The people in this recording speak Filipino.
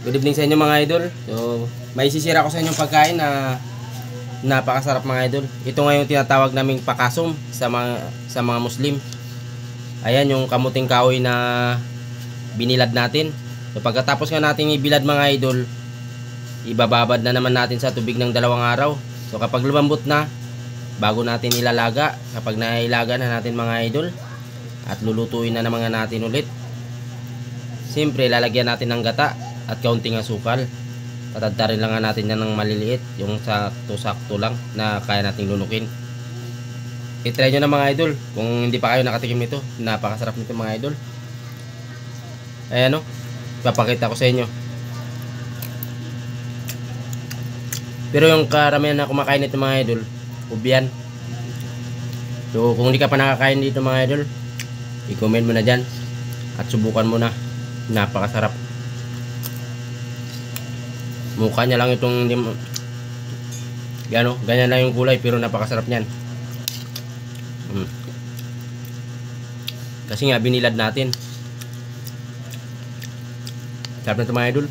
Good evening sa inyo mga idol. So, may sisira ko sa inyong pagkain na napakasarap mga idol. Ito ngayon tinatawag naming pakasum sa mga Muslim. Ayan yung kamuting kahoy na binilad natin. So, pagkatapos nga natin ibilad mga idol, ibababad na naman natin sa tubig ng 2 araw. So kapag lumambot na, bago natin ilalaga, kapag nailaga na natin mga idol, at lulutuin na naman natin ulit. Siyempre lalagyan natin ng gata at kaunting asukal. Tatadtarin lang natin yan ng maliliit, yung sakto-sakto lang na kaya nating lunukin. I-try nyo na mga idol kung hindi pa kayo nakatikim nito. Napakasarap nito mga idol. Ayan o, papakita ko sa inyo. Pero yung karamihan na kumakain nito mga idol, ubian. So kung hindi ka pa nakakain dito mga idol, i-comment mo na dyan at subukan mo na. Napakasarap. Mukha niya lang itong ganyan lang yung kulay, pero napakasarap niyan. Kasi nga binilad natin. Sarap na ito mga idol.